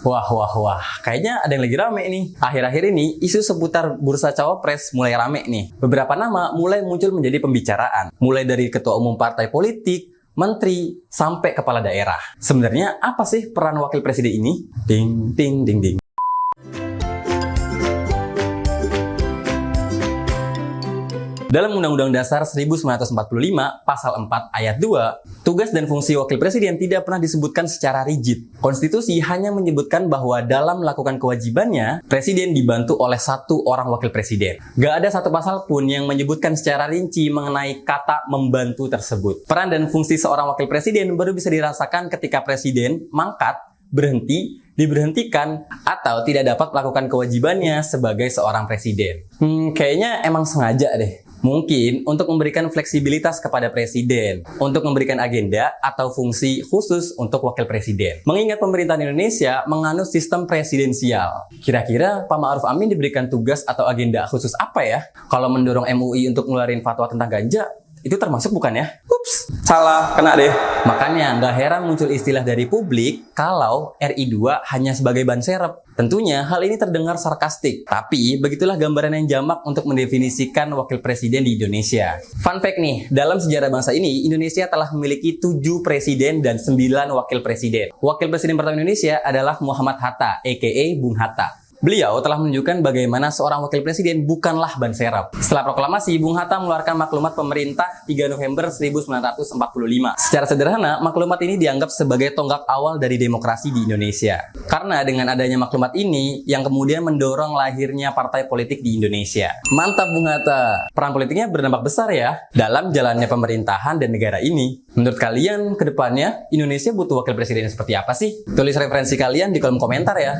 Wah, wah, wah. Kayaknya ada yang lagi rame nih. Akhir-akhir ini, isu seputar bursa cawapres mulai rame nih. Beberapa nama mulai muncul menjadi pembicaraan. Mulai dari ketua umum partai politik, menteri, sampai kepala daerah. Sebenarnya apa sih peran wakil presiden ini? Ding, ding, ding, ding. Dalam Undang-Undang Dasar 1945, Pasal 4 Ayat 2, tugas dan fungsi wakil presiden tidak pernah disebutkan secara rigid. Konstitusi hanya menyebutkan bahwa dalam melakukan kewajibannya, presiden dibantu oleh satu orang wakil presiden. Gak ada satu pasal pun yang menyebutkan secara rinci mengenai kata membantu tersebut. Peran dan fungsi seorang wakil presiden baru bisa dirasakan ketika presiden mangkat, berhenti, diberhentikan, atau tidak dapat melakukan kewajibannya sebagai seorang presiden. Kayaknya emang sengaja deh. Mungkin untuk memberikan fleksibilitas kepada presiden, untuk memberikan agenda atau fungsi khusus untuk wakil presiden. Mengingat pemerintahan Indonesia menganut sistem presidensial. Kira-kira Pak Ma'ruf Amin diberikan tugas atau agenda khusus apa ya? Kalau mendorong MUI untuk ngeluarin fatwa tentang ganja, itu termasuk bukan ya? Ups, salah, kena deh. Makanya nggak heran muncul istilah dari publik kalau RI 2 hanya sebagai ban serep. Tentunya hal ini terdengar sarkastik, tapi begitulah gambaran yang jamak untuk mendefinisikan wakil presiden di Indonesia. Fun fact nih, dalam sejarah bangsa ini, Indonesia telah memiliki 7 presiden dan 9 wakil presiden. Wakil presiden pertama Indonesia adalah Muhammad Hatta, aka Bung Hatta. Beliau telah menunjukkan bagaimana seorang wakil presiden bukanlah ban serep. Setelah proklamasi, Bung Hatta mengeluarkan maklumat pemerintah 3 November 1945. Secara sederhana, maklumat ini dianggap sebagai tonggak awal dari demokrasi di Indonesia. Karena dengan adanya maklumat ini, yang kemudian mendorong lahirnya partai politik di Indonesia. Mantap Bung Hatta! Peran politiknya berdampak besar ya, dalam jalannya pemerintahan dan negara ini. Menurut kalian, ke depannya, Indonesia butuh wakil presiden seperti apa sih? Tulis referensi kalian di kolom komentar ya.